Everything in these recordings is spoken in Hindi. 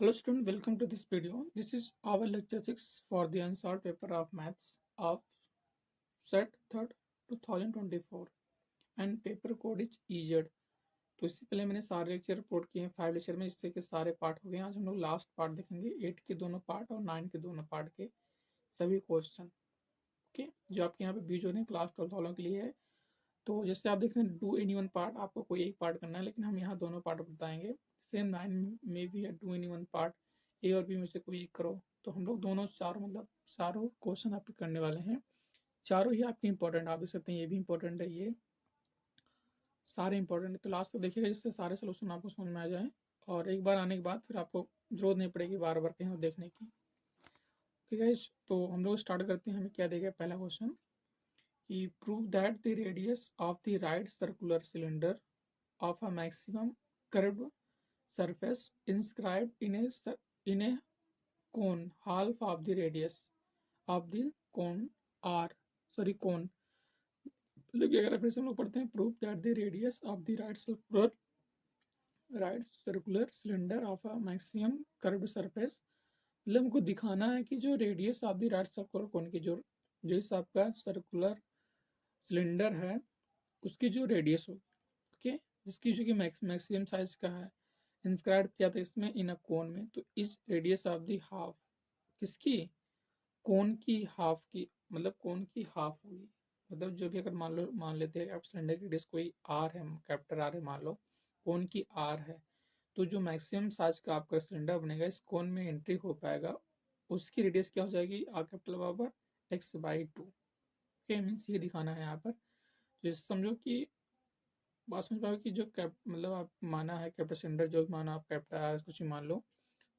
Hello student, welcome to this video. This is our lecture 6 for the unsolved paper of maths of set 3rd 2024 and paper code is EZ। तो इससे पहले मैंने सारे लेक्चर रिपोर्ट किए हैं 5 लेक्चर में, जिससे कि सारे पार्ट हो गए। आज हम लोग लास्ट पार्ट देखेंगे 8 के दोनों पार्ट और 9 के दोनों पार्ट के सभी क्वेश्चन। ओके, जो आपके यहाँ पे बीच हो रहे हैं क्लास 12 वालों के लिए है। तो जैसे आप देख रहे हैं डू एनी वन पार्ट, आपको कोई एक पार्ट करना है, लेकिन हम यहाँ दोनों पार्ट बताएंगे। सेम 9 में भी है डू एनी वन पार्ट, ए और बी में से कोई एक करो। तो हम लोग दोनों चारों मतलब चारों क्वेश्चन आपके करने वाले हैं। चारों ही आपके इंपॉर्टेंट, आप देख सकते हैं ये भी इंपॉर्टेंट है, ये सारे इंपॉर्टेंट है। तो लास्ट तक देखिएगा जिससे सारे सोल्यूशन आपको समझ में आ जाए, और एक बार आने के बाद फिर आपको जरूरत नहीं पड़ेगी बार बार कहीं और देखने की। ठीक है, तो हम लोग स्टार्ट करते हैं। हमें क्या देगा पहला क्वेश्चन कि prove that the radius of the right circular cylinder of a maximum curved surface inscribed in a cone half of the radius of the cone r cone। मतलब कि अगर फिर से हम लोग पढ़ते हैं proof that the radius of the right circular cylinder of a maximum curved surface. मतलब हमको दिखाना है कि जो radius of the right circular cone की जो इस आपका सर्कुलर सिलेंडर है उसकी जो रेडियस होगी, ओके, जिसकी जो कि मैक्सिमम साइज का है, इंस्क्राइब किया था इसमें इन अ कोन में। तो इस रेडियस ऑफ द हाफ किसकी, कोन की हाफ की, मतलब कोन की हाफ होगी। मतलब जो भी अगर मान लेते हैं आप सिलेंडर की रेडियस कोई आर है, कैपिटल आर है मान लो, कोन की आर है, तो जो मैक्सिमम साइज का आपका सिलेंडर बनेगा इस कोन में एंट्री हो पाएगा, उसकी रेडियस क्या हो जाएगी आर कैपिटल बराबर x/2। ओके, मीन्स ये दिखाना है यहाँ पर। जैसे समझो कि बात समझ पाओ कि जो कैप मतलब आप माना है कैपिटल सिलेंडर, जो माना आप कैपिटल आर कुछ ही मान लो,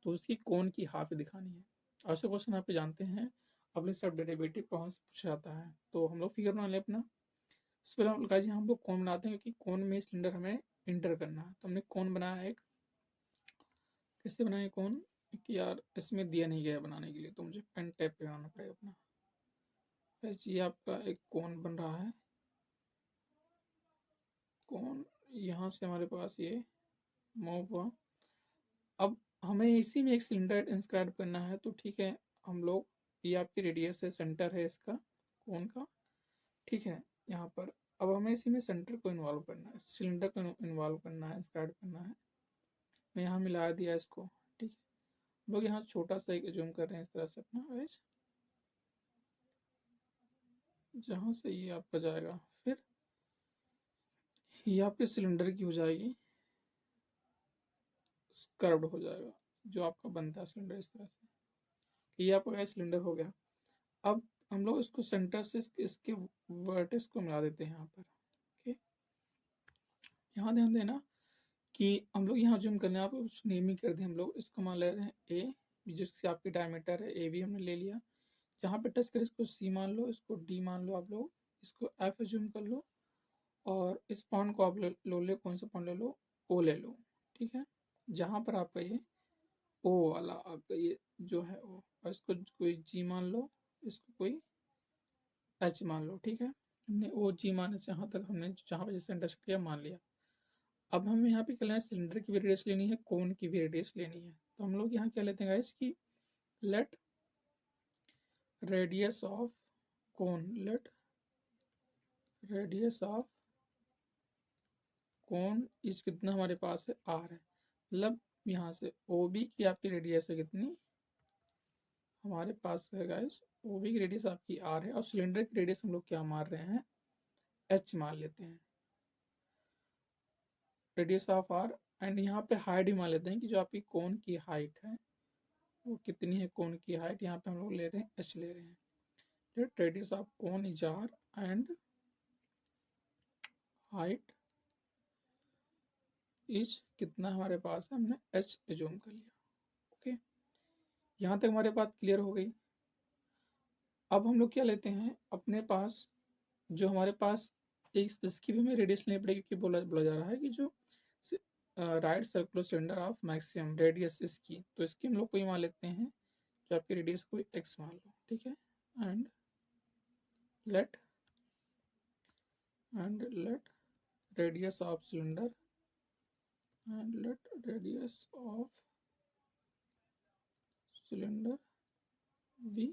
तो उसकी कोन की हाफ दिखानी है। ऐसे क्वेश्चन आप जानते हैं अपने सब डेरिवेटिव कहाँ से पूछा जाता है। तो हम लोग फिगर बना ले अपना। इससे पहले हम लोग कोन बनाते हैं, क्योंकि कोन में सिलेंडर हमें इंटर करना है। तो हमने कोन बनाया एक, कैसे बनाया कोन कि यार इसमें दिया नहीं गया बनाने के लिए, तो मुझे पेन टैप पे बनाना पड़ेगा अपना। ये आपका एक कोन बन रहा है, कोन यहाँ से हमारे पास ये मूव हुआ। अब हमें इसी में एक सिलेंडर इंस्क्राइब करना है, तो ठीक है हम लोग, ये आपकी रेडियस है, सेंटर है इसका कोन का, ठीक है यहाँ पर। अब हमें इसी में सेंटर को इन्वॉल्व करना है, सिलेंडर को इन्वॉल्व करना है, इंस्क्राइब करना है। मैं यहाँ मिला दिया इसको, ठीक है। लोग यहाँ छोटा सा एक जूम कर रहे हैं इस तरह से अपना वाइज, जहाँ से ये आपका जाएगा, फिर ये आपके सिलेंडर की हो जाएगी, कर्व्ड हो जाएगा जो आपका बनता है सिलेंडर इस तरह से। ये आपका सिलेंडर हो गया। अब हम लोग इसको सेंटर से इसके वर्टेक्स को मिला देते हैं यहाँ पर। ओके, यहाँ ध्यान देना कि हम लोग यहाँ जूम करने, आप उस नेमिंग कर दें, हम लोग इसको मान ले रहे हैं ए, जिससे आपकी डायमीटर है ए भी हमने ले लिया। जहाँ पे टच करें इसको सी मान लो, इसको डी मान लो, आप लोग इसको एफ जूम कर लो, और इस पॉइंट को आप लो ले, कौन सा पॉइंट ले लो, ओ ले लो, ठीक है। जहाँ पर आपका ये ओ वाला आपका ये जो है ओ, और इसको कोई जी मान लो, इसको कोई एच मान लो, ठीक है। हमने ओ जी माना, जहाँ तक हमने जहाँ पे जैसे टच किया मान लिया। अब हमें यहाँ पे क्या लेना है, सिलेंडर की भी रेडियस लेनी है, कोन की भी रेडियस लेनी है। तो हम लोग यहाँ क्या लेते हैं गाइस की late radius of cone, late radius of कोन इस कितना हमारे पास है आर है। मतलब यहाँ से ओ बी की आपकी रेडियस है कितनी, हमारे पास है गाइस ओ बी की रेडियस आपकी आर है, और सिलेंडर की रेडियस हम लोग क्या मार रहे हैं, एच मान लेते हैं, रेडियस ऑफ आर। एंड यहाँ पे हाइट भी मान लेते हैं कि जो आपकी कोन की हाइट है वो कितनी है, कोन की हाइट यहाँ पे हम लोग ले रहे हैं एच ले रहे हैं। Radius of cone is r and height is कितना हमारे पास है, हमने एच एज्यूम कर लिया। ओके, यहाँ तक हमारे बात क्लियर हो गई। अब हम लोग क्या लेते हैं अपने पास, जो हमारे पास एक इसकी भी हमें रेडियस लेनी पड़ेगी, क्योंकि बोला बोला जा रहा है कि जो right circular cylinder of maximum radius इसकी, तो इसकी हम लोग कोई मान लेते हैं, जो आपकी रेडियस कोई एक्स मान लो, ठीक है। And let let radius of cylinder, and let radius of cylinder we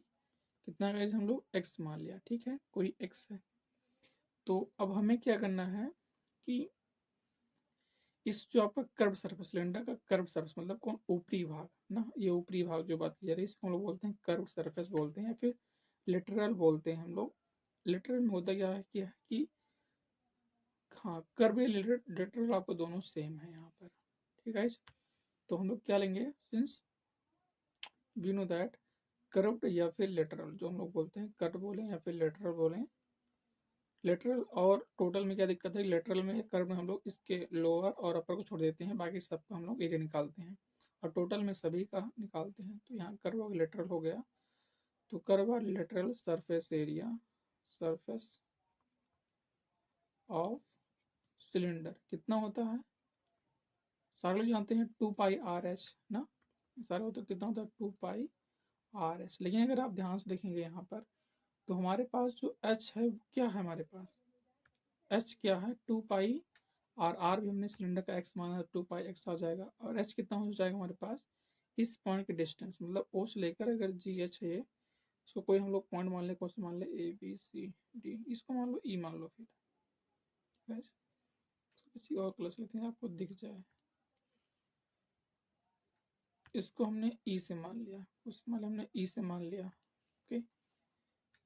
कितना गाइस हम लोग x मान लिया, ठीक है, कोई x है। तो अब हमें क्या करना है कि इस जो आपका कर्व सरफेस, सिलेंडर का कर्व सरफेस मतलब कौन, ऊपरी भाग ना, ये ऊपरी भाग जो बात की जा रही है इसको हम लोग बोलते हैं कर्व सरफेस बोलते हैं, या फिर लेटरल बोलते हैं हम लोग। लेटरल में होता क्या है कि हाँ, कर्व या लेटरल आपको दोनों सेम है यहाँ पर, ठीक है। तो हम लोग क्या लेंगे, since we know that curved या फिर लेटरल, जो हम लोग बोलते हैं कर्व बोलें या फिर लेटरल बोलें, लेटरल और टोटल में क्या दिक्कत है, लेटरल में कर्व में हम लोग इसके लोअर और अपर को छोड़ देते हैं, बाकी सबका हम लोग एरिया निकालते हैं, और टोटल में सभी का निकालते हैं। तो यहाँ कर्व और लेटरल हो गया, तो कर्व और lateral surface area, surface of cylinder कितना होता है, सारे लोग जानते हैं 2πr/h ना, सारे होते कितना होता है 2πr/h। लेकिन अगर आप ध्यान से देखेंगे यहाँ पर, तो हमारे पास जो h है क्या है, हमारे पास h क्या है 2π, और r भी हमने सिलेंडर का x माना है 2πx आ जाएगा, और h कितना हो जाएगा हमारे पास, इस पॉइंट की डिस्टेंस मतलब o से लेकर अगर GH है, इसको कोई हम लोग पॉइंट मान ले, कौन सा मान ले, ABCD, इसको मान लो E मान लो, फिर किसी और कलर से लेते हैं आपको दिख जाए, इसको हमने E से मान लिया, उस मान हमने E से मान लिया, ओके,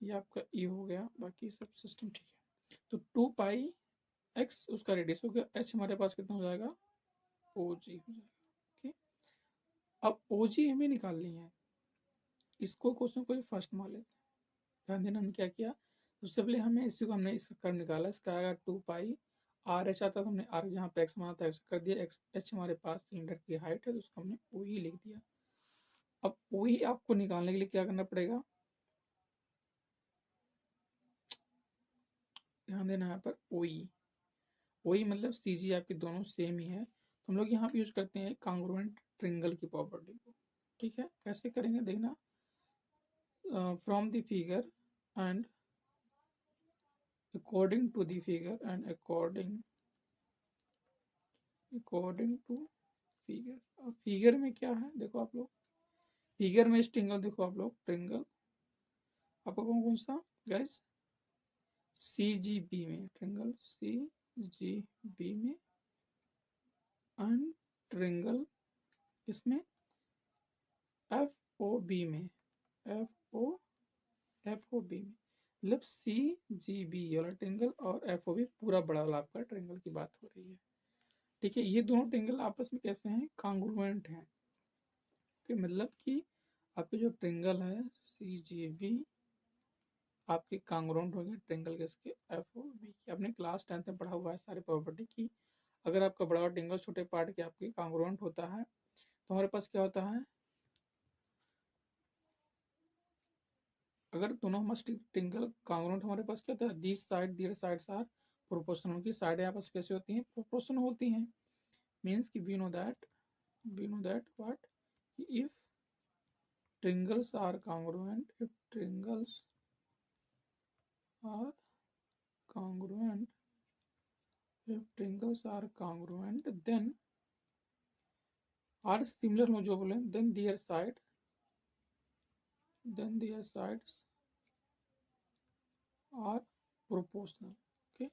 ये आपका E हो गया, बाकी सब सिस्टम ठीक है। तो 2πx उसका रेडियस हो गया, h हमारे पास कितना हो जाएगा, OG हो जाएगा, ओके। अब OG हमें निकालनी है, इसको क्वेश्चन को फर्स्ट मान लेते हैं। ध्यान देना, हमने क्या किया, उससे पहले हमें इसी को हमने इसका कर्व निकाला, इसका आएगा 2πr/h आता, तो हमने r जहाँ पे x माना था x कर दिया, x h हमारे पास सिलेंडर की हाइट है, तो उसको हमने OE लिख दिया। अब OE आपको निकालने के लिए क्या करना पड़ेगा, ध्यान देना यहाँ पर, OE मतलब CG आपकी दोनों सेम ही है, तो हम लोग यहाँ पे यूज करते हैं कांग्रुएंट ट्रायंगल की प्रॉपर्टी को, ठीक है। कैसे करेंगे देखना, from the figure and according to the figure and according to figure. अब फिगर में क्या है देखो आप लोग, फिगर में ट्रायंगल देखो आप लोग, ट्रायंगल आपको कौन कौन सा गाइस, CGB में, ट्रायंगल CGB में, एंड ट्रायंगल इसमें FOB में, FOB में, मतलब CGB वाला ट्रायंगल और FOB पूरा बड़ा वाला आपका ट्रायंगल की बात हो रही है, ठीक है। ये दोनों ट्रायंगल आपस में कैसे हैं, कांग्रुएंट हैं, मतलब कि आपके जो ट्रायंगल है CGB आपके कांग्रुएंट हो गए ट्रायंगल के, इसके FOB की। आपने क्लास 10th में पढ़ा हुआ है सारी प्रॉपर्टी की, अगर आपका बड़ा ट्रायंगल छोटे पार्ट के आपके कांग्रुएंट होता है, तो हमारे पास क्या होता है, अगर दोनों हमारे ट्रायंगल कांग्रुएंट हमारे पास क्या होता है, दीज साइड्स आर प्रोपोर्शनल, की साइडें आपस कैसे होती हैं, प्रोपोर्शनल होती हैं, मींस कि we know that what, if triangles are congruent, if triangles are congruent, if triangles are congruent, then are similar हो जो बोले, then their sides are proportional, okay,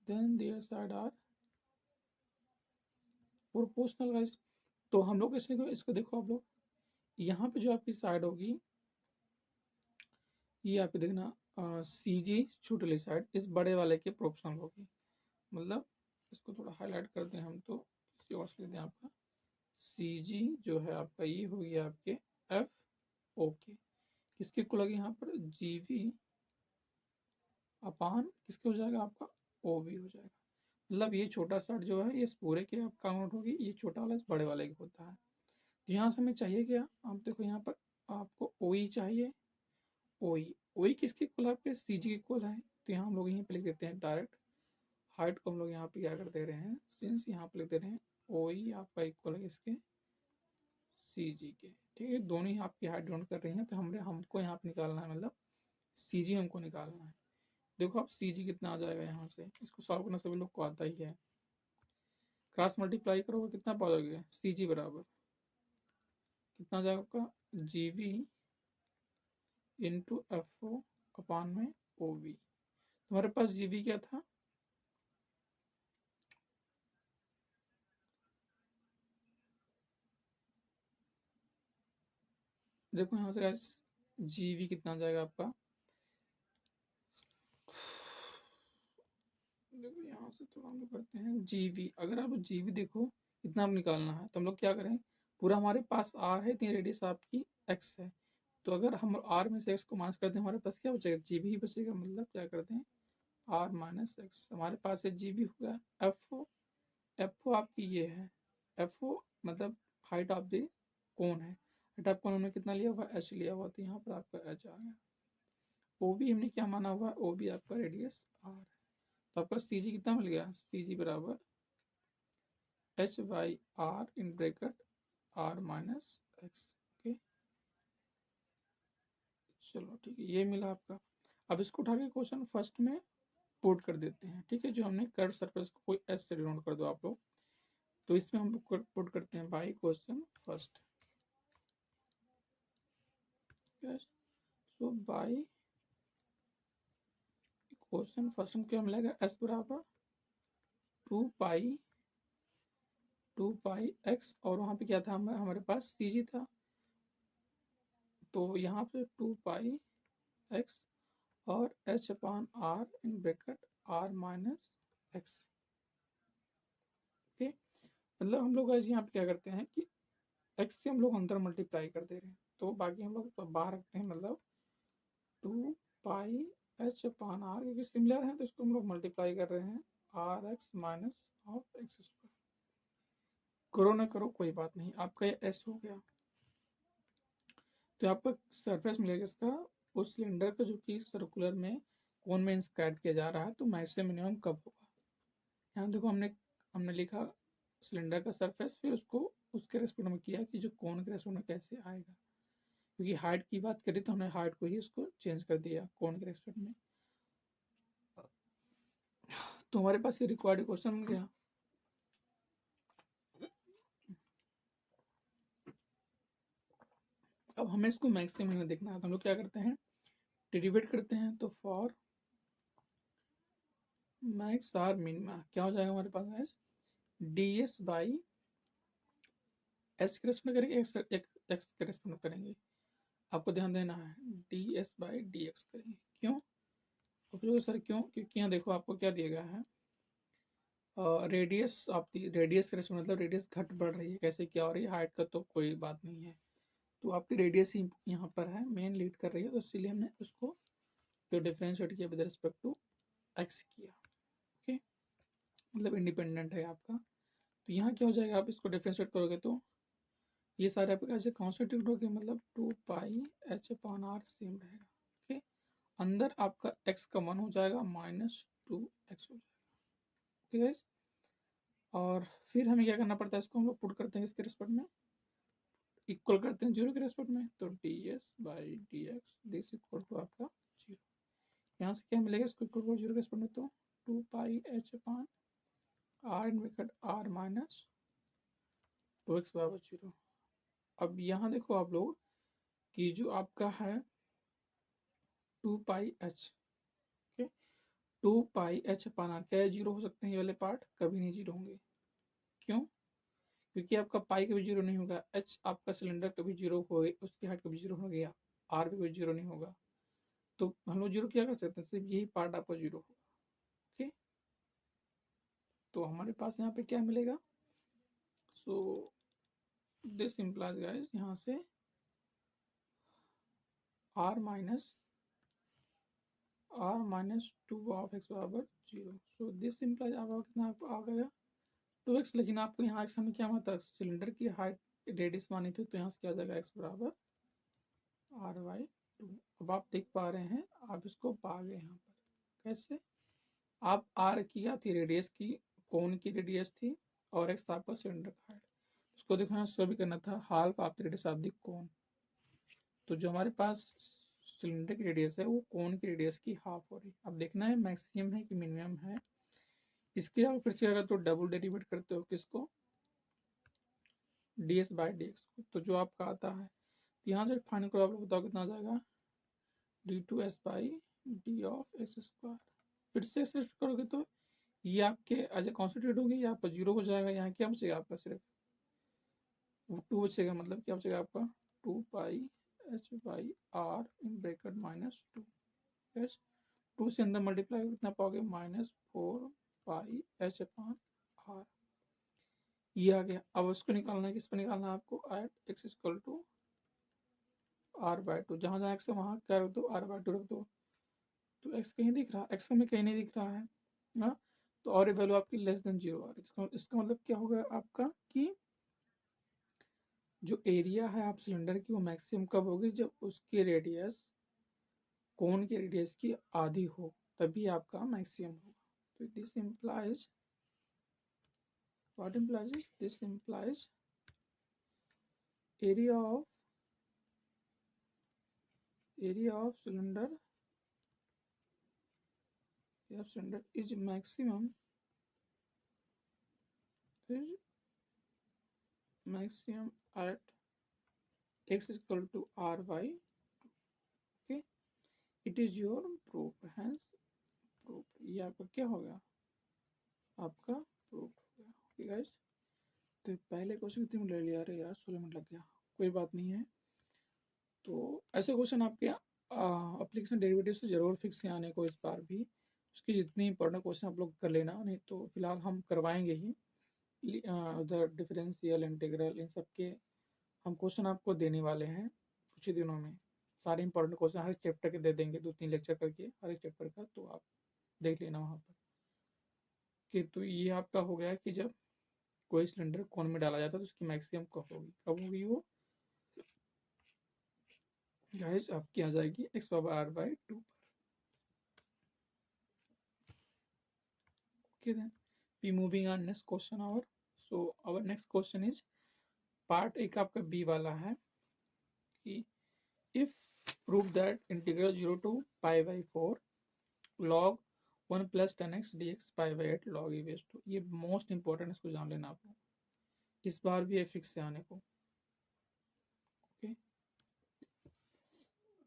then their side are proportional guys। तो हम लोग इसको देखो आप लोग, यहाँ पे जो आपकी साइड होगी, ये आप देखना CG छोटे वाली साइड इस बड़े वाले के प्रोपोर्शनल होगी, मतलब इसको थोड़ा हाईलाइट करते हैं हम, तो किसी और से लेते हैं, आपका CG जो है आपका ये हो गया आपके FOK, किसके इक्वल लगे यहाँ पर, GV अपान किसके हो जाएगा आपका OB हो जाएगा, मतलब ये छोटा साइड जो है ये इस पूरे के आप काउंट होगी, ये छोटा वाला इस बड़े वाले का होता है। तो यहाँ से हमें चाहिए क्या, आप देखो यहाँ पर आपको OE चाहिए, OE किसके इक्वल है, आपके CG के इक्वल है, तो यहाँ हम लोग यहीं पे लिख देते हैं डायरेक्ट, हाइट को हम लोग यहाँ पे क्या कर दे रहे हैं, सिंस यहाँ पे लिख दे रहे हैं OE आपका इक्वल है इसके CG के, ठीक है, दोनों ही आपकी हाइट डिनोट कर रही हैं, तो हमको यहाँ पे निकालना है, मतलब CG हमको निकालना है। देखो आप CG कितना आ जाएगा, यहाँ से इसको सॉल्व करना सभी लोग को आता ही है, क्रॉस मल्टीप्लाई करोगे कितना पाओगे, CG बराबर कितना जाएगा आपका GV इंटू FO अपान में OV। तुम्हारे पास GV क्या था, देखो यहाँ से GV कितना जाएगा आपका, देखो यहाँ से थोड़ा हम लोग करते हैं GV। अगर आप GV देखो इतना आप निकालना है तो हम लोग क्या करें, पूरा हमारे पास R है, इतनी रेडियस आपकी X है, तो अगर हम R में से X को माइनस करते हैं हमारे पास क्या बचेगा, GV ही बचेगा। मतलब क्या करते हैं R माइनस X, हमारे पास है GV हो गया। FO आपकी ये है, FO मतलब हाइट ऑफ द कोन है, हाइट ऑफ कोन हमने कितना लिया हुआ, H लिया हुआ, तो यहाँ पर आपका H आ गया। OB हमने क्या माना हुआ, OB आपका रेडियस R है, तो आपका CG कितना मिल गया, CG बराबर H/R in bracket R minus X। Okay, चलो ठीक है, ये मिला आपका। अब इसको उठा के क्वेश्चन फर्स्ट में पुट कर देते हैं, ठीक है। जो हमने कर्व सरफेस को कोई S से डिनोट कर दो आप लोग, तो इसमें हम लोग पुट करते हैं by question first. Yes, so by question first में क्या मिलेगा, S बराबर 2 पाई x, और वहाँ पे क्या था हमारे पास CG था, तो यहाँ पे 2 पाई x और H/R in bracket R minus X। Okay, मतलब हम लोग यहाँ पे क्या करते हैं कि x से हम लोग अंदर मल्टीप्लाई कर दे रहे हैं, तो बाकी हम लोग तो बाहर रखते हैं, मतलब 2 पाई H/R, क्योंकि सिमिलर है तो इसको हम लोग मल्टीप्लाई कर रहे हैं RX minus of X square. करो ना करो कोई बात नहीं, आपका ये S हो गया। तो आपका सरफेस मिलेगा इसका उस सिलेंडर का जो कि सर्कुलर में कोन में इंस्क्राइब किया जा रहा है, तो मैक्सिमम मिनिमम कब होगा। यहाँ देखो हमने लिखा सिलेंडर का सरफेस, फिर उसको उसके रेस्पेक्ट में किया कि जो कोन के रेस्पेक्ट में कैसे आएगा, क्योंकि हाइट की बात करी तो हमने हाइट को ही उसको चेंज कर दिया कोन के रेस्पेक्ट में। तो हमारे पास ये रिक्वायर्ड क्वेश्चन मिल गया। अब हमें इसको मैक्सिमम में देखना है, तो हम लोग क्या करते हैं, डेरिवेट करते हैं, तो फॉर मैक्स आर मिनिमा क्या हो जाएगा हमारे पास, ds बाई एच के रेस्पेक्ट करेंगे, एक्स के रेस्पेक्ट करेंगे, आपको ध्यान देना है, ds बाई dx करेंगे। क्यों, तो सर क्यों, क्योंकि यहाँ देखो आपको क्या दिया गया है, रेडियस ऑफ दी रेडियस के रेस्पेक्ट मतलब रेडियस घट बढ़ रही है, कैसे क्या हो रही है, हाइट का तो कोई बात नहीं है, तो आपकी रेडियस ही यहाँ पर है मेन लीड कर रही है, तो इसीलिए हमने उसको जो डिफरेंशिएट किया विद रिस्पेक्ट टू एक्स किया। ओके, मतलब इंडिपेंडेंट है आपका। तो यहाँ क्या हो जाएगा, आप इसको डिफरेंशिएट करोगे तो ये सारे आपके कैसे कॉन्स्टिट्यूट हो गए, मतलब 2 पाई H/R सेम रहेगा। ओके, अंदर आपका x का मान हो जाएगा -2x हो जाएगा। ओके गाइस, और फिर हमें क्या करना पड़ता है, इसको हम लोग पुट करते हैं इसके रिस्पेक्ट में, इक्वल करते हैं 0 के रेस्पेक्ट में, तो ds by dx this equal to आपका 0। यहाँ से क्या मिलेगा, इसको इक्वल टू 0 के रेस्पेक्ट में, तो 2 पाई H/R in bracket R minus 2x बराबर 0। अब यहाँ देखो आप लोग कि जो आपका है 2 पाई H, ओके, 2 पाई H/R क्या जीरो हो सकते हैं, ये वाले पार्ट कभी नहीं जीरो होंगे। क्यों, क्योंकि आपका पाई कभी जीरो नहीं होगा, H आपका सिलेंडर कभी जीरो हो, उसकी हाइट कभी जीरो हो गया, R भी कोई जीरो नहीं होगा, तो हम लोग जीरो क्या कर सकते हैं, सिर्फ यही पार्ट आपका जीरो होगा। ओके, तो हमारे पास यहाँ पे क्या मिलेगा, सो दिस इम्प्लाइज गाइस यहाँ से R माइनस 2 ऑफ x बराबर 0, सो दिस इम्प्लाइज आपका कितना आ गया 2x, लेकिन आपको यहाँ x हमें क्या माना, सिलेंडर की हाइट रेडियस मानी थी, तो यहाँ से क्या आ जाएगा x बराबर R/2। अब आप देख पा रहे हैं, आप इसको पा गए यहाँ पर कैसे, आप R की क्या थी रेडियस की, कोन की रेडियस थी, और x था आपका सिलेंडर का हाइट, उसको देखना शो भी करना था half of the radius of the cone, तो जो हमारे पास सिलेंडर की रेडियस है वो कोन की रेडियस की हाफ हो रही है। अब देखना है मैक्सिमम है कि मिनिमम है, इसके आप फिर से अगर तो डबल डेरिवेट करते हो किसको, ds बाई dx को। तो जो आपका आता है, तो यहाँ से फाइनल करो, आप लोग बताओ कितना आ जाएगा, d2s by D of x square. फिर से शिफ्ट करोगे तो ये आपके एज ए कॉन्स्टिट्यूट होगी, यहाँ पर जीरो हो जाएगा, यहाँ क्या बचेगा आपका, सिर्फ 2 बचेगा, मतलब क्या बचेगा आपका 2 pi H by R in bracket minus 2। Yes, 2 से अंदर मल्टीप्लाई कितना पाओगे, -4 पाई एच अपॉन आर। ये आ गया। अब उसको निकालना है, किस पर निकालना है आपको, at x equal to r by two. जहाँ जहाँ एक्स है वहाँ क्या रख दो, आर बाई टू रख दो। तो एक्स कहीं दिख रहा है, एक्स हमें कहीं नहीं दिख रहा है ना, तो और वैल्यू आपकी लेस देन 0 आ रही है। इसका मतलब क्या होगा आपका कि जो एरिया है आप सिलेंडर की, वो मैक्सिमम कब होगी, जब उसकी रेडियस कोन की रेडियस की आधी हो, तभी आपका मैक्सिमम होगा। तो this implies, what implies, this implies area of cylinder is maximum at x is equal to r by, okay, it is your proof, hence proof। ये आपका क्या हो गया, आपका प्रूफ हो गया। ओके गाइस, तो पहले क्वेश्चन कितने मिनट ले लिया, अरे यार 16 मिनट लग गया, कोई बात नहीं है। तो ऐसे क्वेश्चन आपके एप्लीकेशन डेरिवेटिव से जरूर फिक्स से आने को इस बार भी, उसकी जितनी इंपॉर्टेंट क्वेश्चन आप लोग कर लेना, नहीं तो फिलहाल हम करवाएंगे ही उधर डिफरेंशियल इंटीग्रल, इन सब के हम क्वेश्चन आपको देने वाले हैं कुछ ही दिनों में। सारे इंपॉर्टेंट क्वेश्चन हर चैप्टर के दे देंगे, 2-3 लेक्चर करके हर एक चैप्टर का, तो आप देख लेना वहाँ पर कि। तो ये आपका हो गया कि जब कोई सिलेंडर कोन में डाला जाता है तो उसकी मैक्सिमम कब होगी वो गाइस आपकी आ जाएगी एक्स पावर आर बाई 2 पर। Okay then we moving on next question our. So our next question is part एक आपका बी वाला है कि if prove that integral 0 to pi by 4 log 1 plus 10x dx pi by 8 log e base 2। ये मोस्ट इंपॉर्टेंट, इसको जान लेना आप लोग इस बार भी फिक्स से आने को। ओके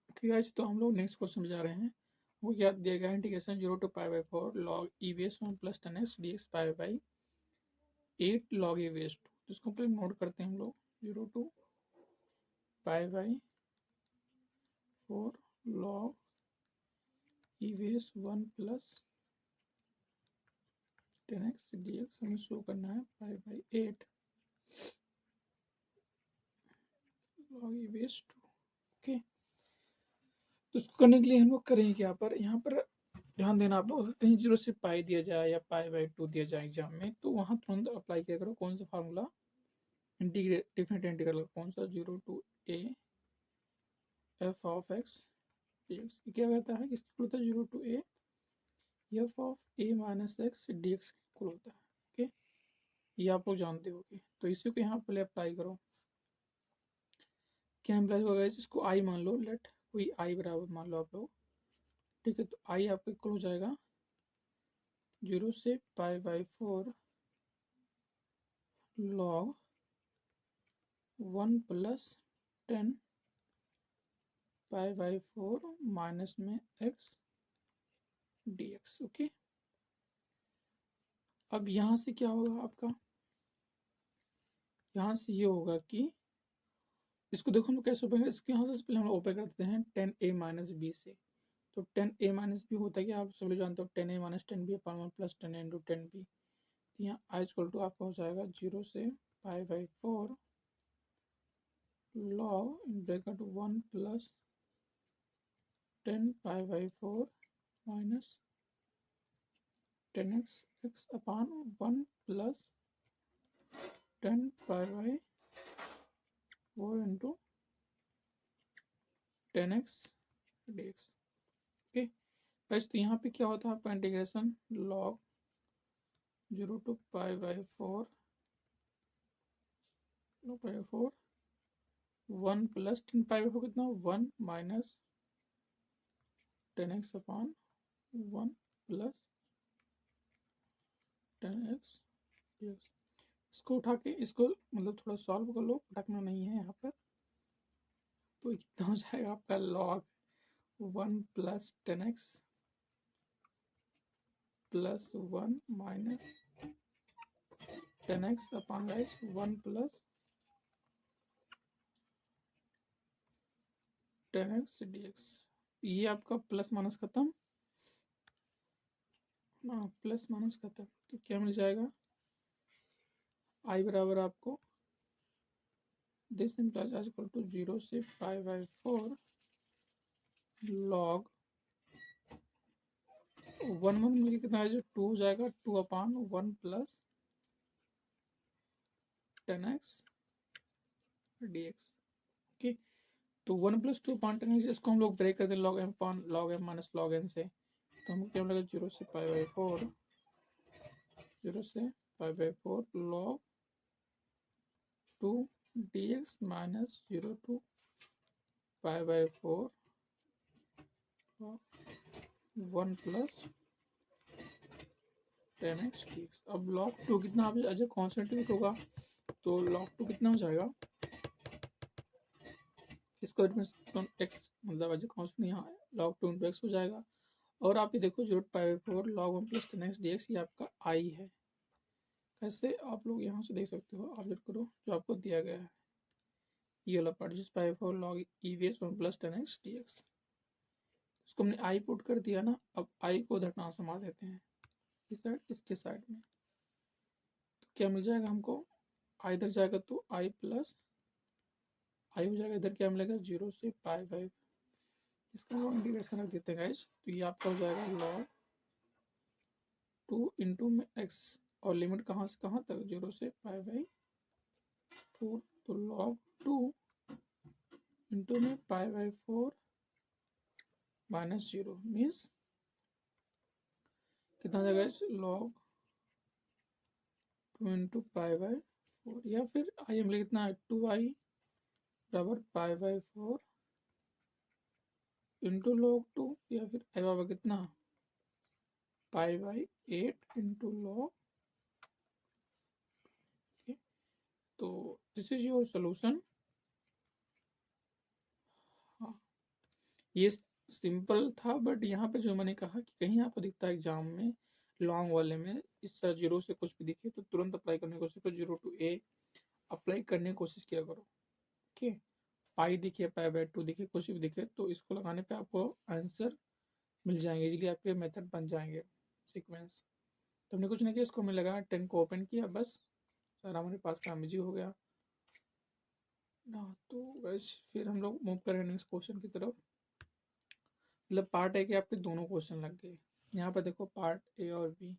ओके गाइस, तो हम लोग नेक्स्ट क्वेश्चन में जा रहे हैं। वो क्या दिया गया, integration 0 to pi by 4 log e base 1 plus 10x dx pi by 8 log e base 2। तो इसको पहले नोट करते हैं हम लोग, 0 to pi by 4 log e base 1 plus 10x dx हमें शो करना है pi by 8 log e base 2। Okay, तो इसको करने के लिए हम लोग करेंगे क्या, पर यहाँ पर ध्यान देना आप लोग, कहीं 0 से पाई दिया जाए या पाई बाई 2 दिया जाए एग्जाम में, तो वहाँ तुरंत अप्लाई किया करो कौन सा फार्मूला, इंटीग्रेट डिफरेंट इंटीग्रल कौन सा, 0 to a f of x dx। क्या कहता है, किसके होता है, 0 to a f of a minus x dx equal होता है। ओके, ये आप लोग जानते होगे, तो इसी को यहाँ पहले अप्लाई करो। क्या अप्लाई होगा, इसको आई मान लो, लेट कोई आई बराबर मान लो आप लोग, ठीक है। तो आई आपका इक्वल हो जाएगा 0 से pi by 4 log 1 plus 10 pi by 4 minus में x dx। ओके, अब यहाँ से क्या होगा आपका, यहाँ से ये होगा कि इसको देखो हम लोग कैसे ओपन, इसके यहाँ से पहले हम लोग ओपन करते हैं 10a माइनस बी से। तो 10a माइनस बी होता है कि आप सभी जानते हो 10a minus 10b upon 1 plus 10 into 10b। यहाँ आई इक्वल टू आपका हो जाएगा 0 से pi by 4 log in bracket 1 plus 10 pi by 4 minus 10x x upon 1 plus 10 pi by 4 into 10x dx। Okay guys, तो यहाँ पे क्या होता है आपका integration log 0 to pi by 4 1 plus 10 pi by 4 कितना, 1 minus 10x upon 1 plus 10x dx। इसको उठा के इसको मतलब थोड़ा सॉल्व कर लो, भटकना नहीं है यहाँ पर। तो कितना हो जाएगा आपका log 1 plus 10x plus 1 minus 10x upon guys 1 plus 10x dx। ये आपका प्लस माइनस खत्म, हाँ प्लस माइनस खत्म। तो क्या मिल जाएगा, आई बराबर आपको दिस इम्प्लाइज आज इक्वल टू 0 से पाई बाई 4 लॉग 1 1 मिल कितना है जो 2 हो जाएगा, 2 upon 1 plus 10x dx। Okay, तो 1 प्लस 2 अपॉन 10x, इसको हम लोग ब्रेक कर दें log m upon log m minus log n से, तो हमको क्या मिलेगा 0 से पाई बाई 4, 0 से pi by 4 log 2 dx minus 0 two pi by 4 1 plus 10x dx। अब log 2 कितना आप अजय कॉन्स्टेंट होगा, तो log 2 कितना हो जाएगा, इसको x मतलब अजय कॉन्स्टेंट यहाँ log 2 इंटू x हो जाएगा। और आप ये देखो 0 पाई 4 log 1 प्लस 10x dx ये आपका i है। कैसे आप लोग यहाँ से देख सकते हो, ऑब्जर्व करो जो आपको दिया गया है ये वाला पार्ट, जिस पाई 4 log EVS 1 plus 10x dx, इसको हमने i पुट कर दिया ना। अब i को उधर ट्रांसफॉर्म देते हैं इस साइड इसके साइड में, तो क्या मिल जाएगा हमको, i इधर जाएगा तो i प्लस i हो जाएगा, इधर क्या मिलेगा 0 से पाई बाई, इसका हम इंटीग्रेशन रख देते हैं गाइस। तो ये आपका हो जाएगा log 2 इंटू में x, और लिमिट कहाँ से कहाँ तक 0 से पाई बाई 4, तो log 2 इंटू में पाई बाई 4 माइनस 0 मीन्स कितना जाएगा log 2 इंटू पाई बाई 4, या फिर आई हम कितना है 2i बराबर पाई बाई 4 इंटू log 2, या फिर आई बाबा कितना पाई बाई 8 इंटू log। तो दिस इज योर सोल्यूशन। हाँ ये सिंपल था, बट यहाँ पे जो मैंने कहा कि कहीं आपको दिखता है एग्जाम में लॉन्ग वाले में इस तरह 0 से कुछ भी दिखे तो तुरंत अप्लाई करने की कोशिश करो, 0 टू a अप्लाई करने की कोशिश किया करो। ओके, पाई दिखे पाई बाई 2 दिखे कुछ भी दिखे तो इसको लगाने पे आपको आंसर मिल जाएंगे, इजीली आपके मेथड बन जाएंगे सीक्वेंस। तो हमने कुछ नहीं किया, इसको हमने लगाया 10 को ओपन किया, बस सारा हमारे पास काम इजी हो गया ना। तो बस फिर हम लोग मूव करेंगे नेक्स्ट क्वेश्चन की तरफ। मतलब पार्ट ए के आपके दोनों क्वेश्चन लग गए। यहाँ पर देखो पार्ट ए और बी।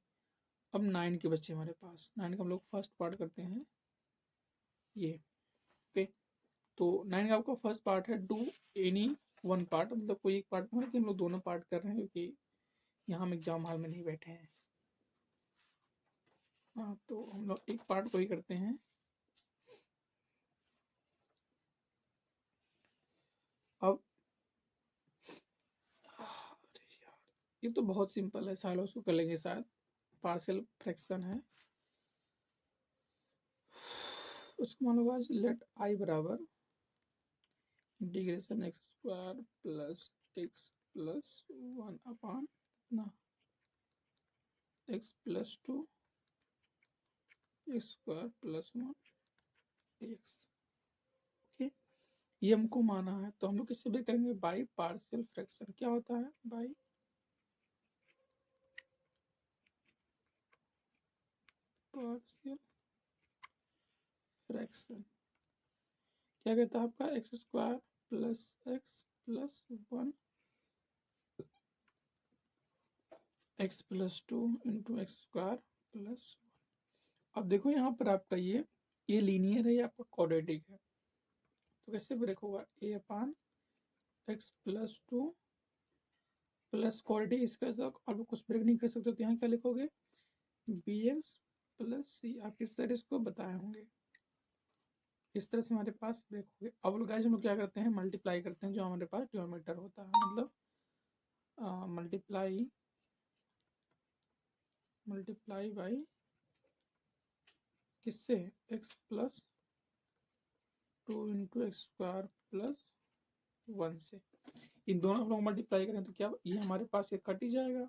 अब 9 के बच्चे हमारे पास, 9 का हम लोग फर्स्ट पार्ट करते हैं ये। ओके, तो 9 का आपका फर्स्ट पार्ट है डू एनी वन पार्ट, मतलब कोई एक पार्ट में, हम लोग दोनों पार्ट कर रहे हैं क्योंकि यहाँ हम एग्जाम हॉल में नहीं बैठे हैं। हाँ तो हम लोग एक पार्ट को ही करते हैं। अब ये तो बहुत सिंपल है, सालों उसको कर लेंगे शायद, पार्शियल फ्रैक्शन है। उसको मान लो लेट आई बराबर integration x square plus x plus 1 upon ना x plus 2 x square plus 1 dx। Okay, ये हमको माना है, तो हम लोग किससे भी करेंगे बाई पार्शियल फ्रैक्शन। क्या होता है बाई पार्शियल फ्रैक्शन, क्या कहता है आपका x square plus x plus 1 x plus 2 into x square plus 1। अब देखो यहाँ पर आपका ये लीनियर है या आपका क्वाड्रेटिक है, तो कैसे ब्रेक होगा ए अपान एक्स प्लस 2 प्लस क्वाड्रेटिक, इसका आप कुछ ब्रेक नहीं कर सकते, तो यहाँ क्या लिखोगे बी एक्स प्लस सी। आप इस तरह इसको बताए होंगे, इस तरह से हमारे पास ब्रेक हो गए। अब गाइस हम लोग क्या करते हैं मल्टीप्लाई करते हैं जो हमारे पास डिनोमिनेटर होता है, मतलब मल्टीप्लाई बाई किससे, x plus 2 into x square plus 1 से। इन दोनों हम लोग मल्टीप्लाई करें तो क्या, ये हमारे पास ये कट ही जाएगा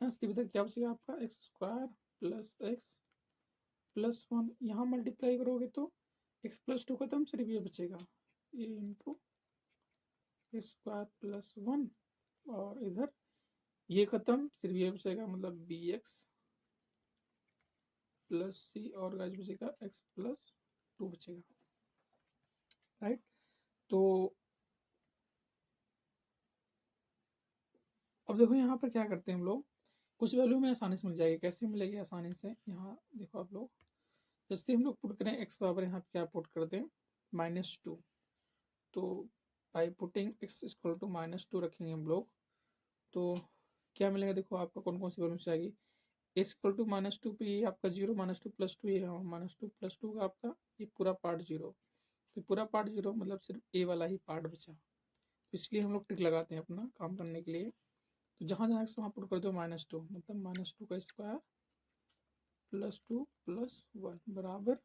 ना, सीधा क्या बचेगा आपका, x square plus x plus 1। यहाँ मल्टीप्लाई करोगे तो एक्स प्लस 2 खत्म, सिर्फ ये बचेगा ये इंटू एक्स स्क्वायर प्लस 1, और इधर ये खत्म, सिर्फ ये बचेगा, मतलब बी एक्स प्लस सी, और गाइस बचेगा एक्स प्लस 2 बचेगा, राइट। तो अब देखो यहाँ पर क्या करते हैं हम लोग, कुछ वैल्यू में आसानी से मिल जाएगी, कैसे मिलेगी आसानी से, यहाँ देखो आप लोग, जैसे हम लोग पुट करें एक्स बराबर, यहाँ पे क्या पुट कर दें -2, तो by putting x equal to -2 रखेंगे हम लोग, तो क्या मिलेगा, देखो आपका कौन कौन सी वैल्यू चाहिए, एक्स इक्वल टू -2 पे ये आपका 0, -2 + 2, ये -2 + 2 का आपका ये पूरा पार्ट 0, तो पूरा पार्ट 0 मतलब सिर्फ ए वाला ही पार्ट बचा, तो इसलिए हम लोग टिक लगाते हैं अपना काम करने के लिए। तो जहाँ जहाँ एक्स वहाँ पुट कर दो -2, मतलब -2 का स्क्वायर प्लस 2 + 1 बराबर,